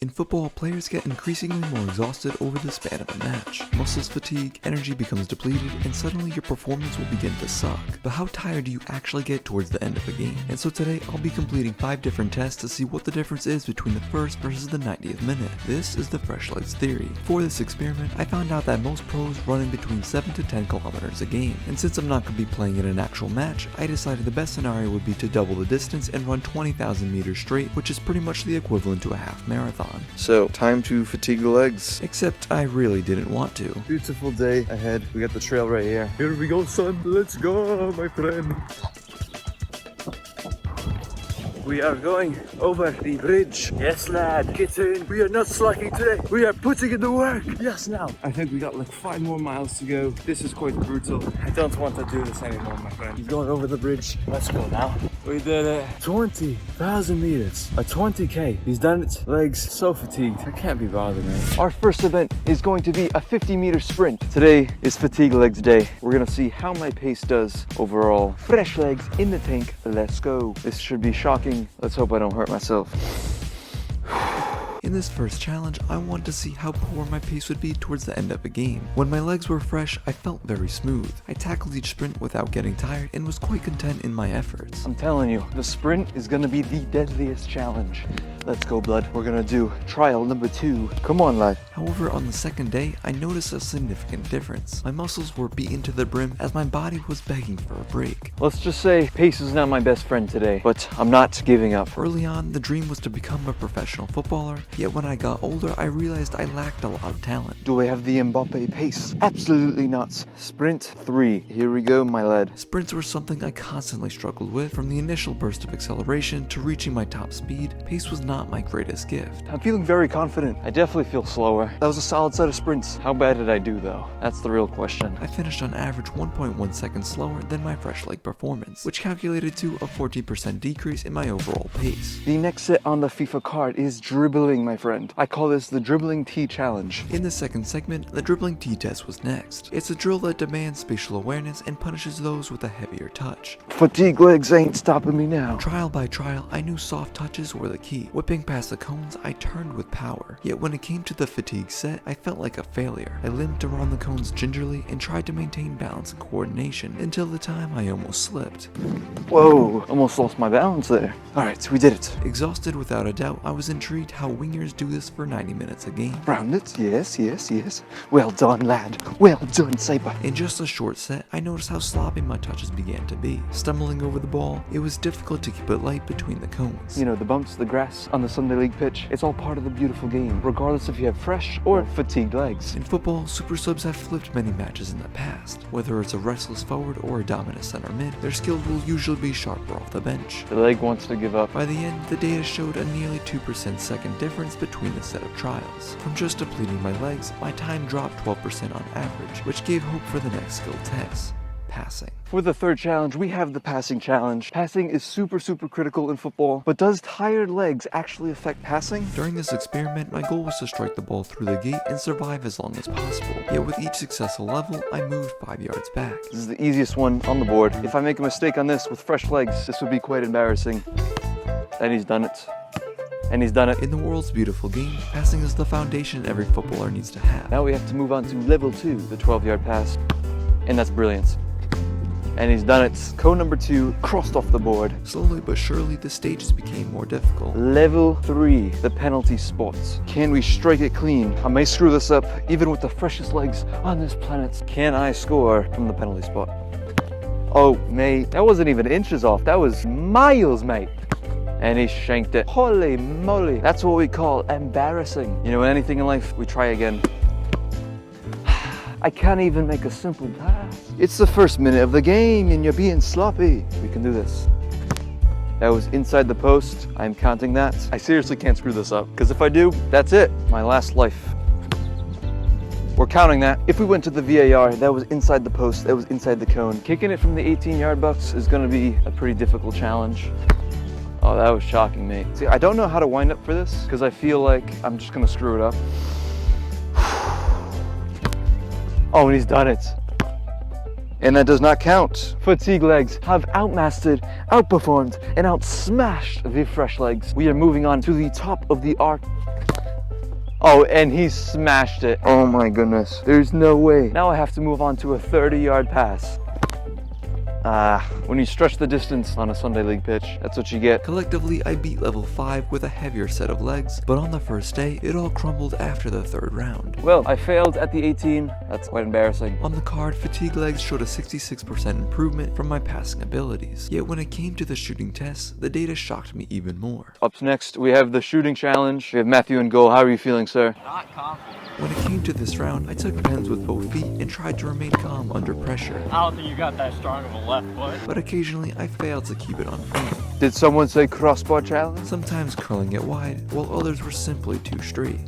In football, players get increasingly more exhausted over the span of a match. Muscles fatigue, energy becomes depleted, and suddenly your performance will begin to suck. But how tired do you actually get towards the end of a game? And so today, I'll be completing 5 different tests to see what the difference is between the first versus the 90th minute. This is the fresh legs theory. For this experiment, I found out that most pros run in between 7 to 10 kilometers a game. And since I'm not going to be playing in an actual match, I decided the best scenario would be to double the distance and run 20,000 meters straight, which is pretty much the equivalent to a half marathon. So, time to fatigue the legs. Except I really didn't want to. Beautiful day ahead. We got the trail right here. Here we go, son. Let's go, my friend. We are going over the bridge. Yes, lad. Get in. We are not slacking today. We are putting in the work. Yes, now. I think we got like 5 more miles to go. This is quite brutal. I don't want to do this anymore, my friend. He's going over the bridge. Let's go now. We did it. 20,000 meters. A 20k. He's done it. Legs so fatigued. I can't be bothered, man. Our first event is going to be a 50-meter sprint. Today is fatigue legs day. We're gonna see how my pace does overall. Fresh legs in the tank. Let's go. This should be shocking. Let's hope I don't hurt myself. In this first challenge, I wanted to see how poor my pace would be towards the end of a game. When my legs were fresh, I felt very smooth. I tackled each sprint without getting tired and was quite content in my efforts. I'm telling you, the sprint is gonna be the deadliest challenge. Let's go, blood. We're gonna do trial number 2. Come on, lad. However, on the second day, I noticed a significant difference. My muscles were beaten to the brim as my body was begging for a break. Let's just say pace is not my best friend today, but I'm not giving up. Early on, the dream was to become a professional footballer, yet when I got older, I realized I lacked a lot of talent. Do I have the Mbappe pace? Absolutely not. Sprint 3. Here we go, my lad. Sprints were something I constantly struggled with. From the initial burst of acceleration to reaching my top speed, pace was not my greatest gift. I'm feeling very confident. I definitely feel slower. That was a solid set of sprints. How bad did I do, though? That's the real question. I finished on average 1.1 seconds slower than my fresh leg performance, which calculated to a 14% decrease in my overall pace. The next set on the FIFA card is dribbling, my friend. I call this the dribbling T challenge. In the second segment, the dribbling T test was next. It's a drill that demands spatial awareness and punishes those with a heavier touch. Fatigue legs ain't stopping me now. Trial by trial, I knew soft touches were the key. Whipping past the cones, I turned with power. Yet when it came to the fatigue set, I felt like a failure. I limped around the cones gingerly and tried to maintain balance and coordination until the time I almost slipped. Whoa, almost lost my balance there. Alright, we did it. Exhausted without a doubt, I was intrigued how wingers do this for 90 minutes a game. Round it, yes, yes, yes. Well done, lad. Well done, Cyper. In just a short set, I noticed how sloppy my touches began to be. Stumbling over the ball, it was difficult to keep it light between the cones. You know, the bumps, the grass on the Sunday League pitch, it's all part of the beautiful game, regardless if you have fresh or fatigued legs. In football, super subs have flipped many matches in the past. Whether it's a restless forward or a dominant center mid, their skills will usually be sharper off the bench. The leg wants to give up. By the end, the data showed a nearly 2% second difference between the set of trials. From just depleting my legs, my time dropped 12% on average, which gave hope for the next skill test: passing. For the third challenge, we have the passing challenge. Passing is super critical in football, but does tired legs actually affect passing? During this experiment, my goal was to strike the ball through the gate and survive as long as possible. Yet with each successful level, I moved 5 yards back. This is the easiest one on the board. If I make a mistake on this with fresh legs, this would be quite embarrassing. And he's done it. And he's done it. In the world's beautiful game, passing is the foundation every footballer needs to have. Now we have to move on to level 2, the 12-yard pass. And that's brilliance. And he's done it. Cone number 2 crossed off the board. Slowly but surely, the stages became more difficult. Level 3, the penalty spots. Can we strike it clean? I may screw this up, even with the freshest legs on this planet. Can I score from the penalty spot? Oh, mate, that wasn't even inches off. That was miles, mate. And he shanked it. Holy moly. That's what we call embarrassing. You know, in anything in life, we try again. I can't even make a simple pass. It's the first minute of the game and you're being sloppy. We can do this. That was inside the post. I'm counting that. I seriously can't screw this up, because if I do, that's it. My last life. We're counting that. If we went to the VAR, that was inside the post, that was inside the cone. Kicking it from the 18-yard box is gonna be a pretty difficult challenge. Oh, that was shocking, mate. See, I don't know how to wind up for this, because I feel like I'm just gonna screw it up. Oh, and he's done it. And that does not count. Fatigue legs have outmastered, outperformed, and outsmashed the fresh legs. We are moving on to the top of the arc. Oh, and he smashed it. Oh my goodness. There's no way. Now I have to move on to a 30-yard pass. When you stretch the distance on a Sunday league pitch, that's what you get. Collectively, I beat level 5 with a heavier set of legs, but on the first day, it all crumbled after the third round. Well, I failed at the 18. That's quite embarrassing. On the card, fatigue legs showed a 66% improvement from my passing abilities. Yet when it came to the shooting tests, the data shocked me even more. Up next, we have the shooting challenge. We have Matthew in goal. How are you feeling, sir? Not confident. When it came to this round, I took pens with both feet and tried to remain calm under pressure. I don't think you got that strong of a left foot. But occasionally, I failed to keep it on frame. Did someone say crossbar challenge? Sometimes curling it wide, while others were simply too straight.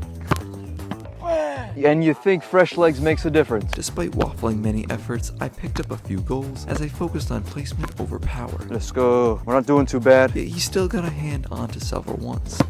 And you think fresh legs makes a difference? Despite waffling many efforts, I picked up a few goals as I focused on placement over power. Let's go. We're not doing too bad. Yet he still got a hand onto several once.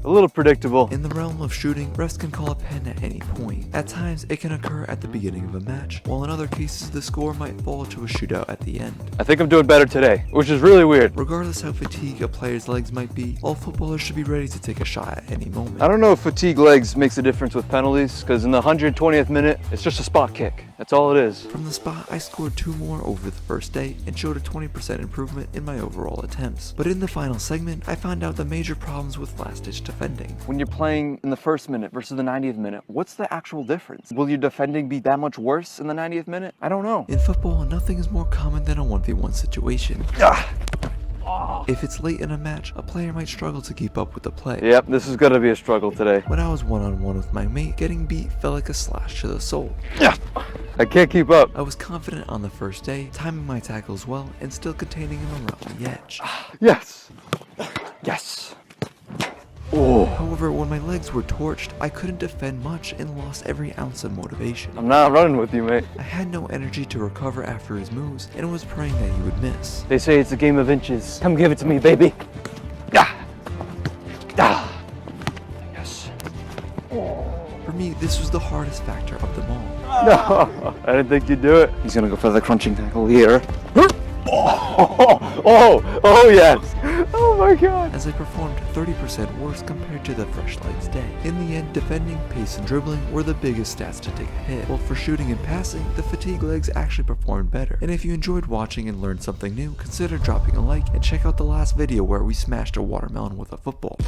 A little predictable. In the realm of shooting, refs can call a pen at any point. At times, it can occur at the beginning of a match, while in other cases, the score might fall to a shootout at the end. I think I'm doing better today, which is really weird. Regardless how fatigued a player's legs might be, all footballers should be ready to take a shot at any moment. I don't know if fatigue legs makes a difference with penalties, because in the 120th minute, it's just a spot kick. That's all it is. From the spot, I scored 2 more over the first day and showed a 20% improvement in my overall attempts. But in the final segment, I found out the major problems with last-ditch defending. When you're playing in the first minute versus the 90th minute, what's the actual difference? Will your defending be that much worse in the 90th minute? I don't know. In football, nothing is more common than a 1v1 situation. If it's late in a match, a player might struggle to keep up with the play. Yep, this is gonna be a struggle today. When I was one-on-one with my mate, getting beat felt like a slash to the soul. I can't keep up. I was confident on the first day, timing my tackles well, and still containing him around the edge. Yes. Yes. Oh. However, when my legs were torched, I couldn't defend much and lost every ounce of motivation. I'm not running with you, mate. I had no energy to recover after his moves, and was praying that he would miss. They say it's a game of inches. Come give it to me, baby. Yes. For me, this was the hardest factor of them all. No, I didn't think you'd do it. He's gonna go for the crunching tackle here. Oh yes. Oh my god. As I performed 30% worse compared to the fresh legs day. In the end, defending, pace, and dribbling were the biggest stats to take a hit. While for shooting and passing, the fatigue legs actually performed better. And if you enjoyed watching and learned something new, consider dropping a like and check out the last video where we smashed a watermelon with a football.